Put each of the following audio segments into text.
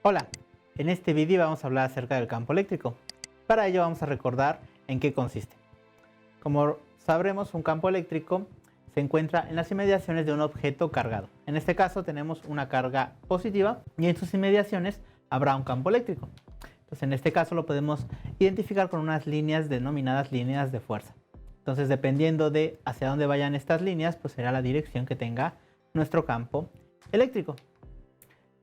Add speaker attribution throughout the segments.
Speaker 1: Hola, en este vídeo vamos a hablar acerca del campo eléctrico. Para ello vamos a recordar en qué consiste. Como sabremos, un campo eléctrico se encuentra en las inmediaciones de un objeto cargado. En este caso tenemos una carga positiva y en sus inmediaciones habrá un campo eléctrico. Entonces en este caso lo podemos identificar con unas líneas denominadas líneas de fuerza. Entonces dependiendo de hacia dónde vayan estas líneas, pues será la dirección que tenga nuestro campo eléctrico.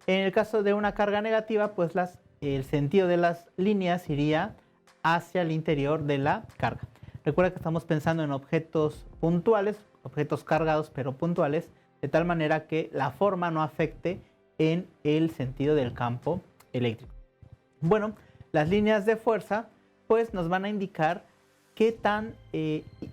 Speaker 1: En el caso de una carga negativa, pues el sentido de las líneas iría hacia el interior de la carga. Recuerda que estamos pensando en objetos puntuales, objetos cargados pero puntuales, de tal manera que la forma no afecte en el sentido del campo eléctrico. Bueno, las líneas de fuerza pues nos van a indicar qué tan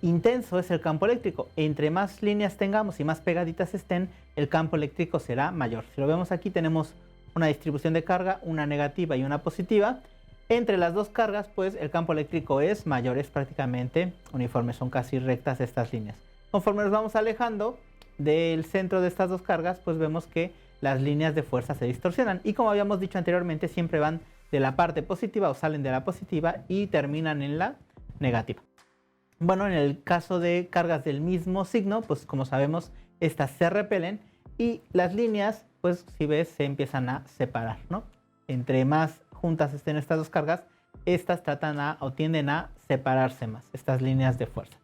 Speaker 1: intenso es el campo eléctrico. Entre más líneas tengamos y más pegaditas estén, el campo eléctrico será mayor. Si lo vemos aquí, tenemos una distribución de carga, una negativa y una positiva. Entre las dos cargas, pues el campo eléctrico es mayor, es prácticamente uniforme, son casi rectas estas líneas. Conforme nos vamos alejando del centro de estas dos cargas, pues vemos que las líneas de fuerza se distorsionan. Y como habíamos dicho anteriormente, siempre van de la parte positiva o salen de la positiva y terminan en la negativa. Bueno, en el caso de cargas del mismo signo, pues como sabemos, estas se repelen y las líneas, pues si ves, se empiezan a separar, ¿no? Entre más juntas estén estas dos cargas, estas tratan o tienden a separarse más, estas líneas de fuerza.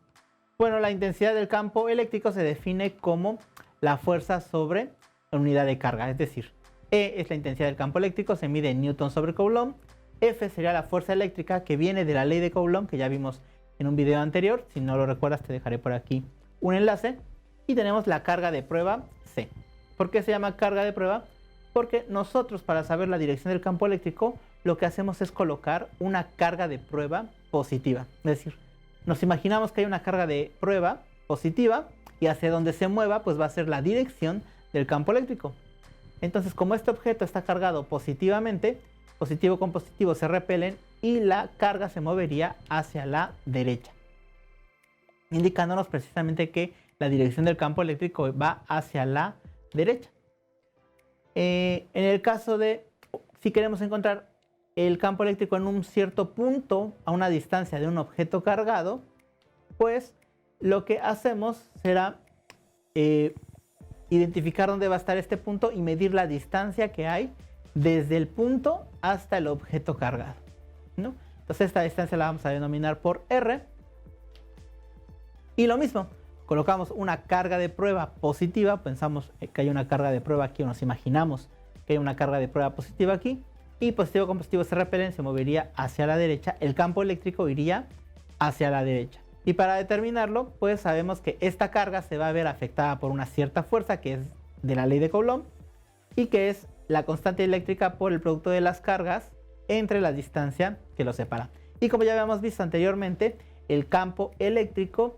Speaker 1: Bueno, la intensidad del campo eléctrico se define como la fuerza sobre la unidad de carga, es decir, E es la intensidad del campo eléctrico, se mide en Newton sobre Coulomb. F sería la fuerza eléctrica que viene de la ley de Coulomb, que ya vimos en un video anterior. Si no lo recuerdas, te dejaré por aquí un enlace. Y tenemos la carga de prueba C. ¿Por qué se llama carga de prueba? Porque nosotros, para saber la dirección del campo eléctrico, lo que hacemos es colocar una carga de prueba positiva. Es decir, nos imaginamos que hay una carga de prueba positiva y hacia donde se mueva, pues va a ser la dirección del campo eléctrico. Entonces, como este objeto está cargado positivamente, positivo con positivo se repelen y la carga se movería hacia la derecha, indicándonos precisamente que la dirección del campo eléctrico va hacia la derecha. En el caso de si queremos encontrar el campo eléctrico en un cierto punto a una distancia de un objeto cargado, pues lo que hacemos será identificar dónde va a estar este punto y medir la distancia que hay desde el punto hasta el objeto cargado, ¿no? Entonces esta distancia la vamos a denominar por R. Y lo mismo, colocamos una carga de prueba positiva, pensamos que hay una carga de prueba aquí, o nos imaginamos que hay una carga de prueba positiva aquí, y positivo con positivo se repelen, se movería hacia la derecha, el campo eléctrico iría hacia la derecha. Y para determinarlo, pues sabemos que esta carga se va a ver afectada por una cierta fuerza que es de la ley de Coulomb y que es la constante eléctrica por el producto de las cargas entre la distancia que los separa. Y como ya habíamos visto anteriormente, el campo eléctrico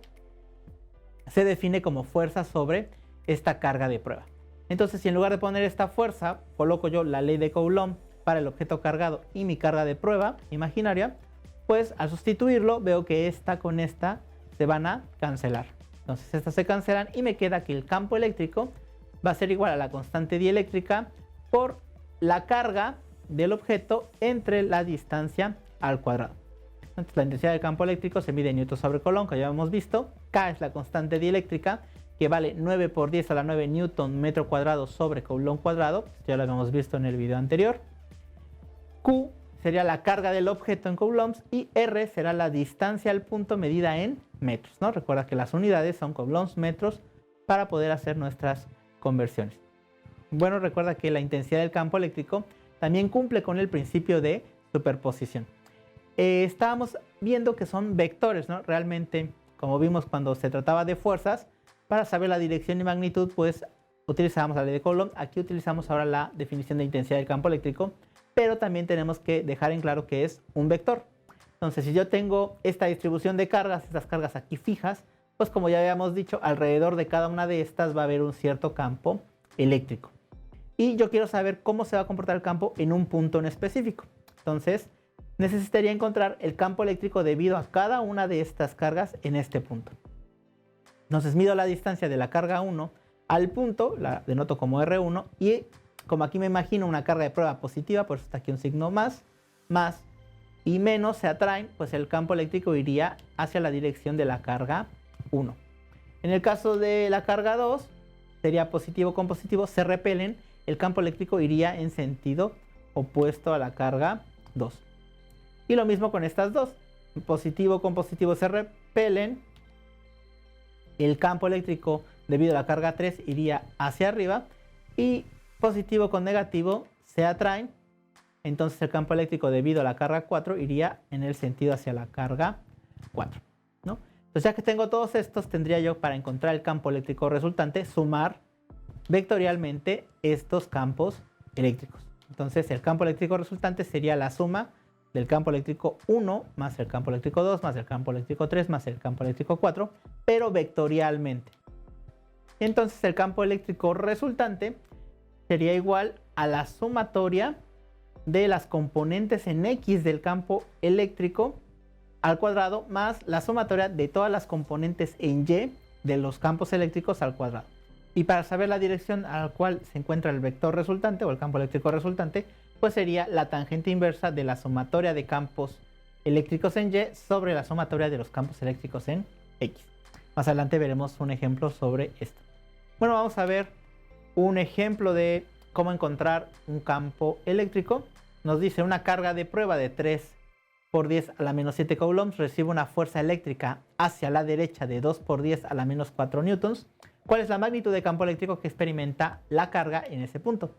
Speaker 1: se define como fuerza sobre esta carga de prueba. Entonces, si en lugar de poner esta fuerza, coloco yo la ley de Coulomb para el objeto cargado y mi carga de prueba imaginaria, pues al sustituirlo veo que esta con esta se van a cancelar. Entonces estas se cancelan y me queda que el campo eléctrico va a ser igual a la constante dieléctrica por la carga del objeto entre la distancia al cuadrado. Entonces la intensidad del campo eléctrico se mide en Newton sobre Coulomb, que ya hemos visto. K es la constante dieléctrica, que vale 9 por 10 a la 9 Newton metro cuadrado sobre Coulomb cuadrado. Ya lo habíamos visto en el video anterior. Q sería la carga del objeto en coulombs y R será la distancia al punto medida en metros, ¿no? Recuerda que las unidades son coulombs, metros, para poder hacer nuestras conversiones. Bueno, recuerda que la intensidad del campo eléctrico también cumple con el principio de superposición. Estábamos viendo que son vectores, ¿no? Realmente, como vimos cuando se trataba de fuerzas, para saber la dirección y magnitud, pues utilizábamos la ley de Coulomb. Aquí utilizamos ahora la definición de intensidad del campo eléctrico, pero también tenemos que dejar en claro que es un vector. Entonces, si yo tengo esta distribución de cargas, estas cargas aquí fijas, pues como ya habíamos dicho, alrededor de cada una de estas va a haber un cierto campo eléctrico. Y yo quiero saber cómo se va a comportar el campo en un punto en específico. Entonces, necesitaría encontrar el campo eléctrico debido a cada una de estas cargas en este punto. Entonces, mido la distancia de la carga 1 al punto, la denoto como R1, y como aquí me imagino una carga de prueba positiva, por eso está aquí un signo más y menos se atraen, pues el campo eléctrico iría hacia la dirección de la carga 1. En el caso de la carga 2, sería positivo con positivo, se repelen, el campo eléctrico iría en sentido opuesto a la carga 2. Y lo mismo con estas dos, positivo con positivo se repelen, el campo eléctrico debido a la carga 3 iría hacia arriba y positivo con negativo se atraen, entonces el campo eléctrico debido a la carga 4 iría en el sentido hacia la carga 4, ¿no? Entonces ya que tengo todos estos, tendría yo para encontrar el campo eléctrico resultante sumar vectorialmente estos campos eléctricos. Entonces el campo eléctrico resultante sería la suma del campo eléctrico 1 más el campo eléctrico 2 más el campo eléctrico 3 más el campo eléctrico 4, pero vectorialmente. Entonces el campo eléctrico resultante sería igual a la sumatoria de las componentes en X del campo eléctrico al cuadrado más la sumatoria de todas las componentes en Y de los campos eléctricos al cuadrado. Y para saber la dirección a la cual se encuentra el vector resultante o el campo eléctrico resultante, pues sería la tangente inversa de la sumatoria de campos eléctricos en Y sobre la sumatoria de los campos eléctricos en X. Más adelante veremos un ejemplo sobre esto. Bueno, vamos a ver un ejemplo de cómo encontrar un campo eléctrico. Nos dice una carga de prueba de 3 por 10 a la menos 7 coulombs recibe una fuerza eléctrica hacia la derecha de 2 por 10 a la menos 4 newtons. ¿Cuál es la magnitud de campo eléctrico que experimenta la carga en ese punto?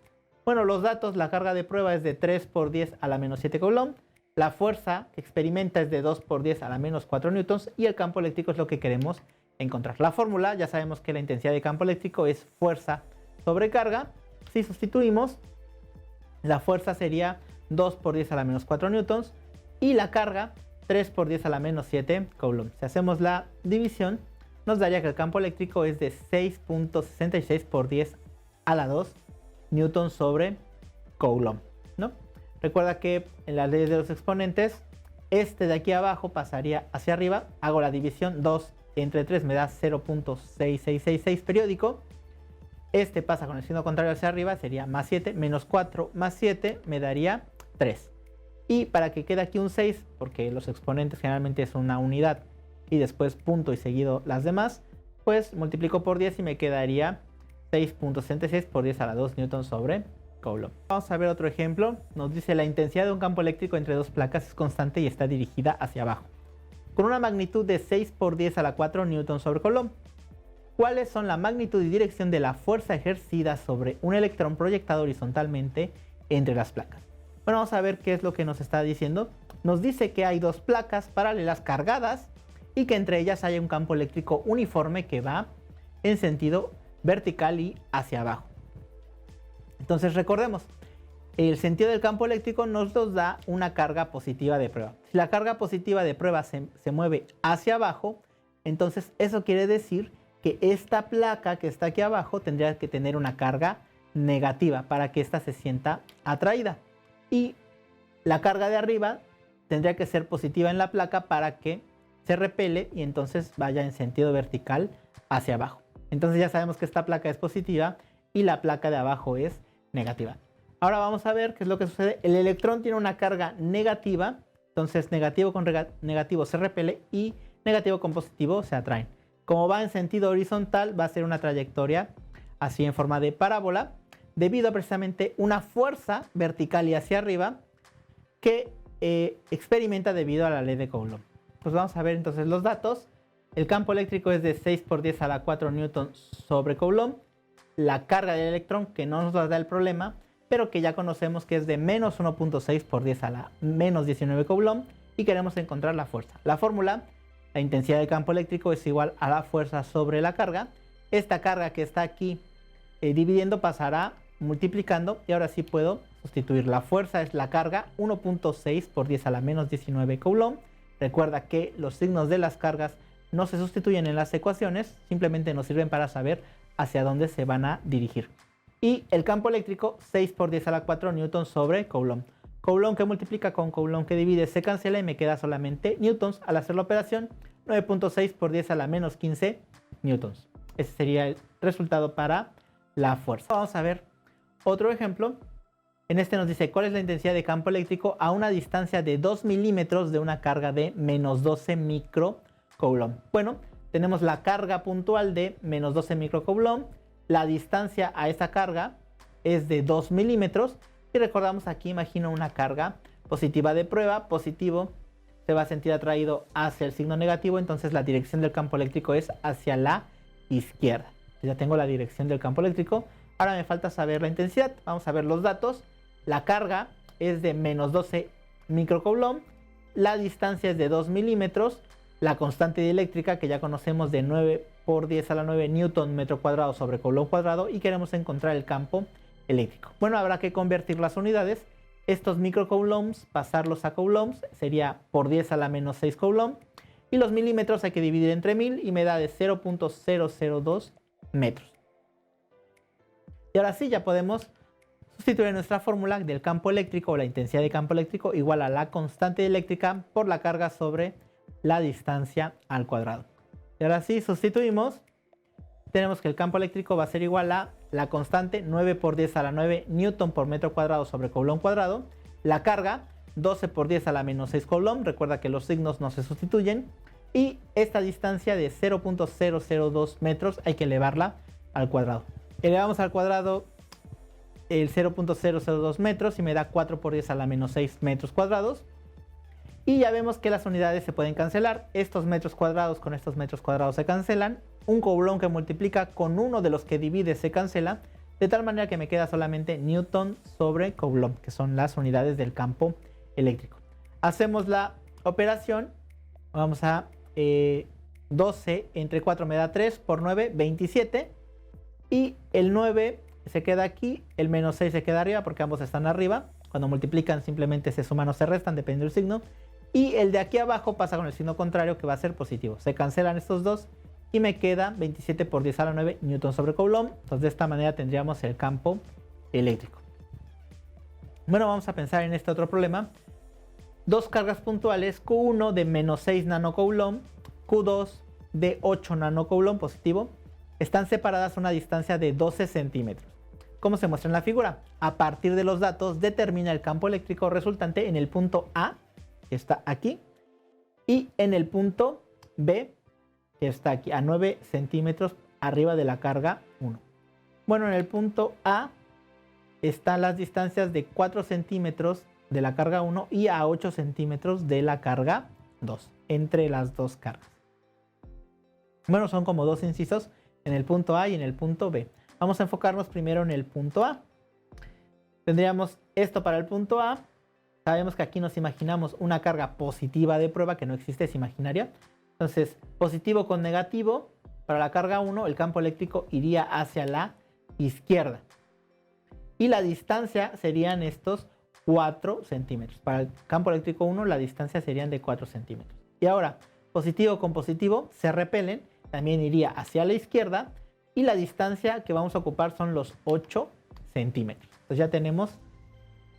Speaker 1: Bueno, los datos, la carga de prueba es de 3 por 10 a la menos 7 coulombs. La fuerza que experimenta es de 2 por 10 a la menos 4 newtons y el campo eléctrico es lo que queremos encontrar. La fórmula, ya sabemos que la intensidad de campo eléctrico es fuerza sobre carga. Si sustituimos, la fuerza sería 2 por 10 a la menos 4 newtons y la carga 3 por 10 a la menos 7 coulombs. Si hacemos la división, nos daría que el campo eléctrico es de 6.66 por 10 a la 2 newtons sobre coulomb, ¿no? Recuerda que en las leyes de los exponentes, este de aquí abajo pasaría hacia arriba. Hago la división, 2 entre 3 me da 0.6666 periódico. Este pasa con el signo contrario hacia arriba, sería más 7, menos 4 más 7 me daría 3. Y para que quede aquí un 6, porque los exponentes generalmente es una unidad y después punto y seguido las demás, pues multiplico por 10 y me quedaría 6.66 por 10 a la 2 newtons sobre coulomb. Vamos a ver otro ejemplo. Nos dice la intensidad de un campo eléctrico entre dos placas es constante y está dirigida hacia abajo, con una magnitud de 6 por 10 a la 4 newtons sobre coulomb. ¿Cuáles son la magnitud y dirección de la fuerza ejercida sobre un electrón proyectado horizontalmente entre las placas? Bueno, vamos a ver qué es lo que nos está diciendo. Nos dice que hay dos placas paralelas cargadas y que entre ellas hay un campo eléctrico uniforme que va en sentido vertical y hacia abajo. Entonces recordemos, el sentido del campo eléctrico nos da una carga positiva de prueba. Si la carga positiva de prueba se mueve hacia abajo, entonces eso quiere decir que esta placa que está aquí abajo tendría que tener una carga negativa para que ésta se sienta atraída. Y la carga de arriba tendría que ser positiva en la placa para que se repele y entonces vaya en sentido vertical hacia abajo. Entonces ya sabemos que esta placa es positiva y la placa de abajo es negativa. Ahora vamos a ver qué es lo que sucede. El electrón tiene una carga negativa, entonces negativo con negativo se repele y negativo con positivo se atraen. Como va en sentido horizontal, va a ser una trayectoria así en forma de parábola, debido a precisamente una fuerza vertical y hacia arriba que experimenta debido a la ley de Coulomb. Pues vamos a ver entonces los datos. El campo eléctrico es de 6 por 10 a la 4 newtons sobre Coulomb. La carga del electrón, que no nos da el problema, pero que ya conocemos que es de menos 1.6 por 10 a la menos 19 Coulomb, y queremos encontrar la fuerza. La fórmula, la intensidad del campo eléctrico es igual a la fuerza sobre la carga. Esta carga que está aquí dividiendo pasará multiplicando y ahora sí puedo sustituir. La fuerza es la carga 1.6 por 10 a la menos 19 Coulomb. Recuerda que los signos de las cargas no se sustituyen en las ecuaciones, simplemente nos sirven para saber hacia dónde se van a dirigir. Y el campo eléctrico 6 por 10 a la 4 newtons sobre Coulomb. Coulomb que multiplica con Coulomb que divide se cancela y me queda solamente newtons al hacer la operación. 9.6 por 10 a la menos 15 newtons. Ese sería el resultado para la fuerza. Vamos a ver otro ejemplo. En este nos dice cuál es la intensidad de campo eléctrico a una distancia de 2 milímetros de una carga de menos 12 microcoulomb. Bueno, tenemos la carga puntual de menos 12 microcoulomb. La distancia a esa carga es de 2 milímetros. Y recordamos aquí, imagino una carga positiva de prueba. Positivo se va a sentir atraído hacia el signo negativo. Entonces la dirección del campo eléctrico es hacia la izquierda. Ya tengo la dirección del campo eléctrico. Ahora me falta saber la intensidad. Vamos a ver los datos. La carga es de menos 12 microcoulomb. La distancia es de 2 milímetros. La constante dieléctrica, que ya conocemos, de 9 por 10 a la 9 newton metro cuadrado sobre coulomb cuadrado. Y queremos encontrar el campo eléctrico. Bueno, habrá que convertir las unidades. Estos microcoulombs, pasarlos a coulombs, sería por 10 a la menos 6 coulomb. Y los milímetros hay que dividir entre 1000 y me da de 0.002 metros. Y ahora sí, ya podemos sustituir nuestra fórmula del campo eléctrico o la intensidad de campo eléctrico igual a la constante eléctrica por la carga sobre la distancia al cuadrado. Y ahora sí, sustituimos. Tenemos que el campo eléctrico va a ser igual a la constante 9 por 10 a la 9 newton por metro cuadrado sobre coulomb cuadrado. La carga 12 por 10 a la menos 6 coulomb. Recuerda que los signos no se sustituyen. Y esta distancia de 0.002 metros hay que elevarla al cuadrado. Elevamos al cuadrado el 0.002 metros y me da 4 por 10 a la menos 6 metros cuadrados. Y ya vemos que las unidades se pueden cancelar. Estos metros cuadrados con estos metros cuadrados se cancelan. Un coulomb que multiplica con uno de los que divide se cancela. De tal manera que me queda solamente newton sobre coulomb, que son las unidades del campo eléctrico. Hacemos la operación. Vamos a 12 entre 4 me da 3 por 9, 27. Y el 9 se queda aquí, el menos 6 se queda arriba porque ambos están arriba. Cuando multiplican simplemente se suman o se restan, dependiendo del signo. Y el de aquí abajo pasa con el signo contrario, que va a ser positivo. Se cancelan estos dos y me queda 27 por 10 a la 9 newton sobre coulomb. Entonces de esta manera tendríamos el campo eléctrico. Bueno, vamos a pensar en este otro problema. Dos cargas puntuales, Q1 de menos 6 nanocoulomb, Q2 de 8 nanocoulomb positivo, están separadas a una distancia de 12 centímetros. Como se muestra en la figura, a partir de los datos determina el campo eléctrico resultante en el punto A, que está aquí, y en el punto B, que está aquí, a 9 centímetros arriba de la carga 1. Bueno, en el punto A están las distancias de 4 centímetros de la carga 1 y a 8 centímetros de la carga 2, entre las dos cargas. Bueno, son como dos incisos en el punto A y en el punto B. Vamos a enfocarnos primero en el punto A. Tendríamos esto para el punto A. Sabemos que aquí nos imaginamos una carga positiva de prueba, que no existe, es imaginaria. Entonces, positivo con negativo, para la carga 1, el campo eléctrico iría hacia la izquierda. Y la distancia serían estos 4 centímetros. Para el campo eléctrico 1, la distancia serían de 4 centímetros. Y ahora, positivo con positivo se repelen, también iría hacia la izquierda. Y la distancia que vamos a ocupar son los 8 centímetros. Entonces ya tenemos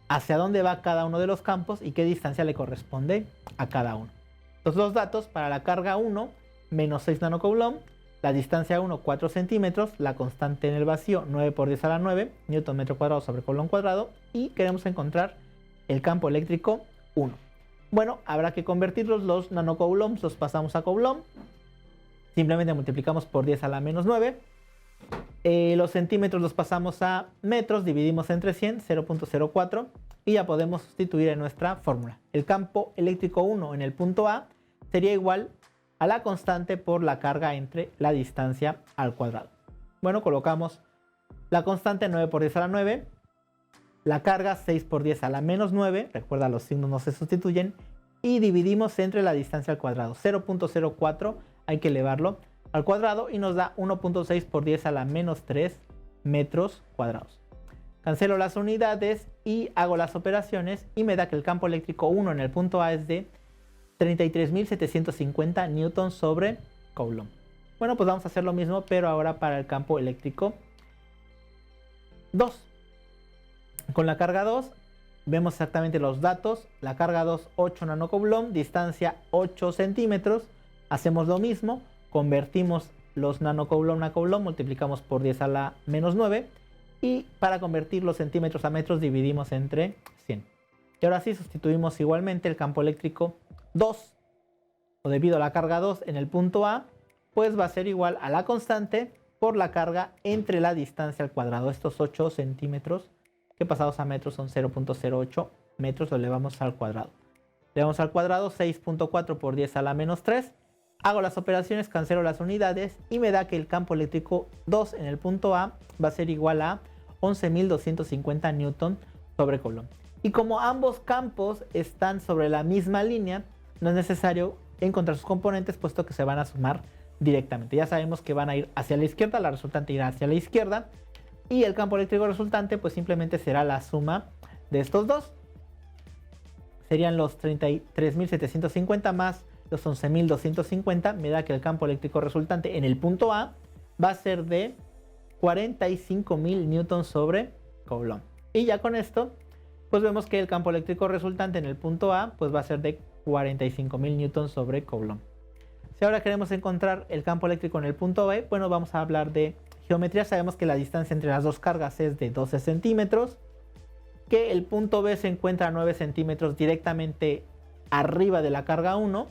Speaker 1: hacia dónde va cada uno de los campos y qué distancia le corresponde a cada uno. Entonces los datos para la carga 1, menos 6 nanocoulomb, la distancia 1, 4 centímetros, la constante en el vacío, 9 por 10 a la 9, newton metro cuadrado sobre coulomb cuadrado, y queremos encontrar el campo eléctrico 1. Bueno, habrá que convertirlos, los nanocoulombs los pasamos a coulomb, simplemente multiplicamos por 10 a la menos 9, los centímetros los pasamos a metros, dividimos entre 100, 0.04, y ya podemos sustituir en nuestra fórmula. El campo eléctrico 1 en el punto A sería igual a la constante por la carga entre la distancia al cuadrado. Bueno, colocamos la constante 9 por 10 a la 9, la carga 6 por 10 a la menos 9, recuerda los signos no se sustituyen, y dividimos entre la distancia al cuadrado, 0.04, hay que elevarlo al cuadrado y nos da 1.6 por 10 a la menos 3 metros cuadrados. Cancelo las unidades y hago las operaciones y me da que el campo eléctrico 1 en el punto A es de 33.750 newton sobre coulomb. Bueno, pues vamos a hacer lo mismo, pero ahora para el campo eléctrico 2. Con la carga 2 vemos exactamente los datos. La carga 2, 8 nanocoulomb, distancia 8 centímetros. Hacemos lo mismo, convertimos los nanocoulomb a coulomb, multiplicamos por 10 a la menos 9 y para convertir los centímetros a metros dividimos entre 100. Y ahora sí sustituimos igualmente el campo eléctrico 2, o debido a la carga 2 en el punto A, pues va a ser igual a la constante por la carga entre la distancia al cuadrado. Estos 8 centímetros que pasados a metros son 0.08 metros, lo elevamos al cuadrado. Elevamos al cuadrado 6.4 por 10 a la menos 3. Hago las operaciones, cancelo las unidades y me da que el campo eléctrico 2 en el punto A va a ser igual a 11.250 newton sobre coulomb. Y como ambos campos están sobre la misma línea, no es necesario encontrar sus componentes, puesto que se van a sumar directamente. Ya sabemos que van a ir hacia la izquierda, la resultante irá hacia la izquierda, y el campo eléctrico resultante pues simplemente será la suma de estos dos. Serían los 33.750 más los 11.250, me da que el campo eléctrico resultante en el punto A va a ser de 45.000 newtons sobre coulomb. Y ya con esto pues vemos que el campo eléctrico resultante en el punto A pues va a ser de 45.000 newtons sobre coulomb. Si ahora queremos encontrar el campo eléctrico en el punto B, bueno, vamos a hablar de geometría. Sabemos que la distancia entre las dos cargas es de 12 centímetros, que el punto B se encuentra a 9 centímetros directamente arriba de la carga 1.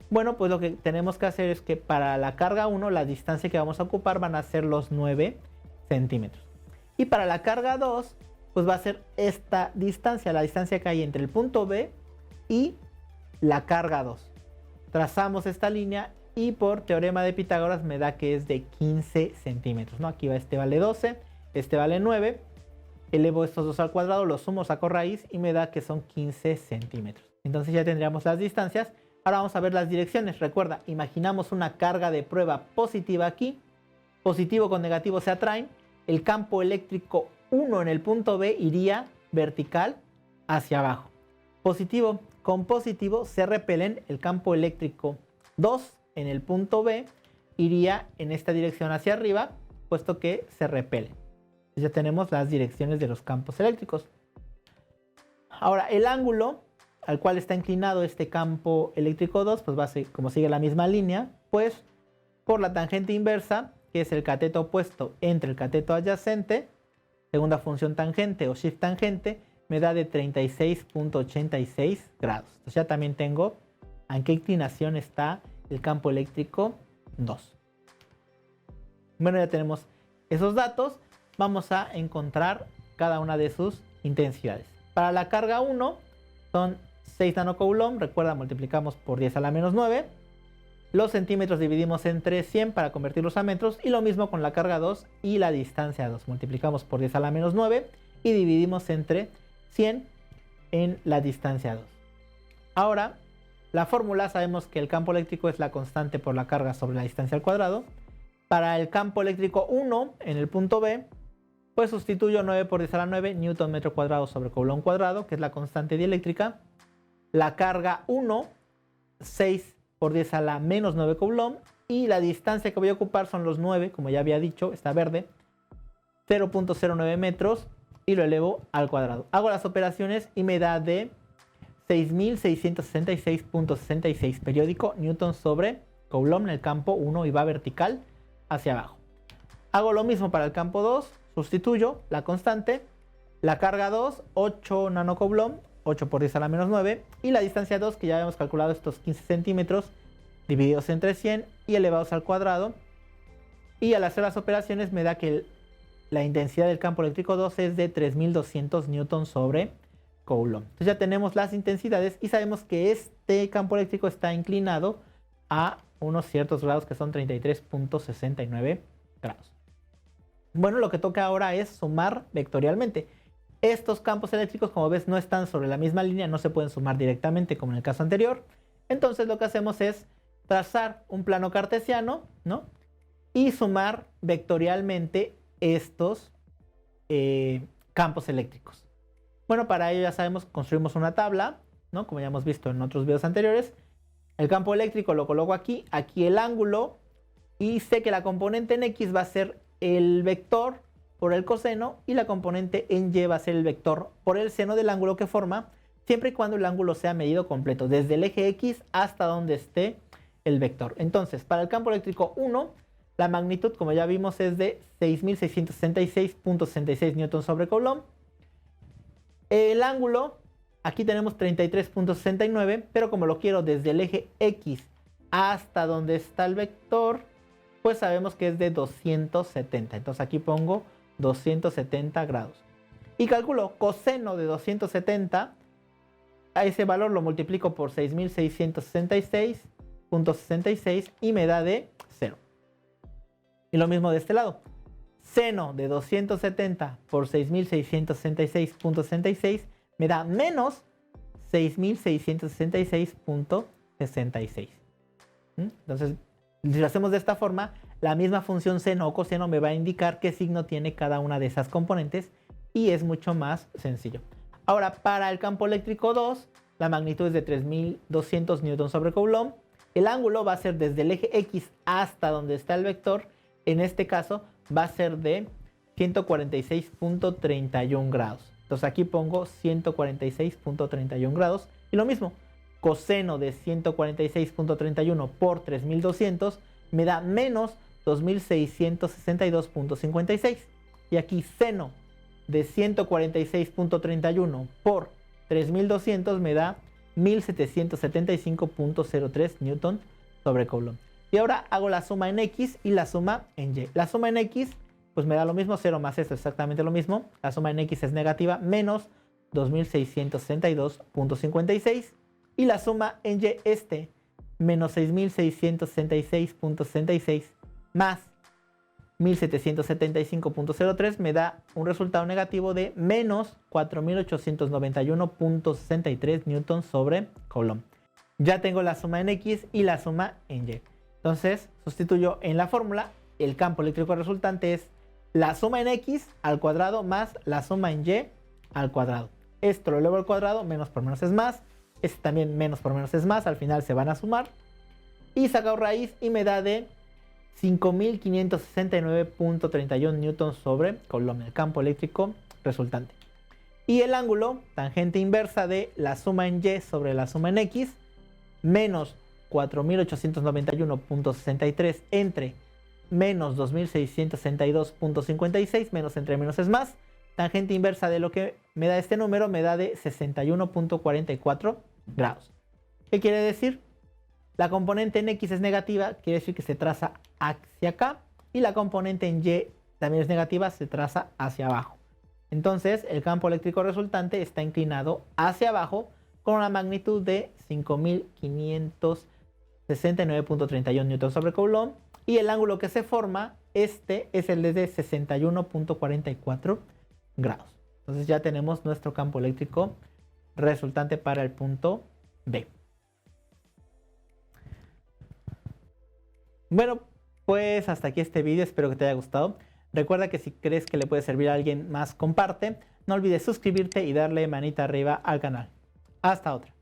Speaker 1: Bueno, pues lo que tenemos que hacer es que para la carga 1 la distancia que vamos a ocupar van a ser los 9 centímetros. Y para la carga 2 pues va a ser esta distancia, la distancia que hay entre el punto B y la carga 2. Trazamos esta línea y por teorema de Pitágoras me da que es de 15 centímetros, ¿no? Aquí va, este vale 12, este vale 9. Elevo estos dos al cuadrado, los sumo, saco raíz y me da que son 15 centímetros. Entonces ya tendríamos las distancias. Ahora vamos a ver las direcciones. Recuerda, imaginamos una carga de prueba positiva aquí. Positivo con negativo se atraen. El campo eléctrico 1 en el punto B iría vertical hacia abajo. Positivo con positivo se repelen. El campo eléctrico 2 en el punto B iría en esta dirección hacia arriba, puesto que se repelen. Ya tenemos las direcciones de los campos eléctricos. Ahora, el ángulo al cual está inclinado este campo eléctrico 2, pues va a ser, como sigue la misma línea, pues por la tangente inversa, que es el cateto opuesto entre el cateto adyacente, segunda función tangente o shift tangente, me da de 36.86 grados. Entonces ya también tengo en qué inclinación está el campo eléctrico 2. Bueno, ya tenemos esos datos. Vamos a encontrar cada una de sus intensidades. Para la carga 1 son 6 nanocoulomb. Recuerda, multiplicamos por 10 a la menos 9. Los centímetros dividimos entre 100 para convertirlos a metros. Y lo mismo con la carga 2 y la distancia 2. Multiplicamos por 10 a la menos 9 y dividimos entre 100 en la distancia 2. Ahora, la fórmula, sabemos que el campo eléctrico es la constante por la carga sobre la distancia al cuadrado. Para el campo eléctrico 1 en el punto B, pues sustituyo 9 por 10 a la 9 newton metro cuadrado sobre coulomb cuadrado, que es la constante dieléctrica. La carga 1, 6 por 10 a la menos 9 coulomb. Y la distancia que voy a ocupar son los 9, como ya había dicho, está verde, 0.09 metros, y lo elevo al cuadrado. Hago las operaciones y me da de 6.666.66 periódico newton sobre coulomb en el campo 1 y va vertical hacia abajo. Hago lo mismo para el campo 2, sustituyo la constante, la carga 2, 8 nanocoulomb, 8 por 10 a la menos 9, y la distancia 2, que ya habíamos calculado estos 15 centímetros, divididos entre 100 y elevados al cuadrado. Y al hacer las operaciones me da que la intensidad del campo eléctrico 2 es de 3.200 newton sobre coulomb. Entonces ya tenemos las intensidades y sabemos que este campo eléctrico está inclinado a unos ciertos grados que son 33.69 grados. Bueno, lo que toca ahora es sumar vectorialmente. Estos campos eléctricos, como ves, no están sobre la misma línea, no se pueden sumar directamente como en el caso anterior. Entonces lo que hacemos es trazar un plano cartesiano, ¿no? Y sumar vectorialmente estos campos eléctricos. Bueno, para ello ya sabemos, construimos una tabla, ¿no? Como ya hemos visto en otros videos anteriores. El campo eléctrico lo coloco aquí, aquí el ángulo, y sé que la componente en X va a ser el vector por el coseno y la componente en Y va a ser el vector por el seno del ángulo que forma, siempre y cuando el ángulo sea medido completo, desde el eje X hasta donde esté el vector. Entonces, para el campo eléctrico 1, La magnitud, como ya vimos, es de 6.666.66 newtons sobre coulomb. El ángulo, aquí tenemos 33.69, pero como lo quiero desde el eje X hasta donde está el vector, pues sabemos que es de 270. Entonces aquí pongo 270 grados. Y calculo coseno de 270. A ese valor lo multiplico por 6.666.66 y me da de 0. Y lo mismo de este lado. Seno de 270 por 6.666.66 me da menos 6.666.66. Entonces, si lo hacemos de esta forma, la misma función seno o coseno me va a indicar qué signo tiene cada una de esas componentes y es mucho más sencillo. Ahora, para el campo eléctrico 2, la magnitud es de 3.200 newtons sobre coulomb. El ángulo va a ser desde el eje X hasta donde está el vector. En este caso va a ser de 146.31 grados. Entonces aquí pongo 146.31 grados. Y lo mismo, coseno de 146.31 por 3.200 me da menos 2.662.56. Y aquí seno de 146.31 por 3.200 me da 1.775.03 newton sobre coulomb. Y ahora hago la suma en X y la suma en Y. La suma en X pues me da lo mismo, 0 más esto es exactamente lo mismo. La suma en X es negativa, menos 2.662.56. Y la suma en Y, menos 6.666.66 más 1.775.03 me da un resultado negativo de menos 4.891.63 newtons sobre coulomb. Ya tengo la suma en X y la suma en Y. Entonces sustituyo en la fórmula. El campo eléctrico resultante es la suma en X al cuadrado más la suma en Y al cuadrado. Esto lo elevo al cuadrado, menos por menos es más. Este también menos por menos es más. Al final se van a sumar. Y saco raíz y me da de 5.569.31 newtons sobre coulomb, el campo eléctrico resultante. Y el ángulo, tangente inversa de la suma en Y sobre la suma en X, menos 4.891.63 entre menos 2.662.56, menos entre menos es más. Tangente inversa de lo que me da este número me da de 61.44 grados. ¿Qué quiere decir? La componente en X es negativa, quiere decir que se traza hacia acá. Y la componente en Y también es negativa, se traza hacia abajo. Entonces el campo eléctrico resultante está inclinado hacia abajo con una magnitud de 5.569.31 newtons sobre coulomb. Y el ángulo que se forma, es el de 61.44 grados. Entonces ya tenemos nuestro campo eléctrico resultante para el punto B. Bueno, pues hasta aquí este vídeo, espero que te haya gustado. Recuerda que si crees que le puede servir a alguien más, comparte. No olvides suscribirte y darle manita arriba al canal. Hasta otra.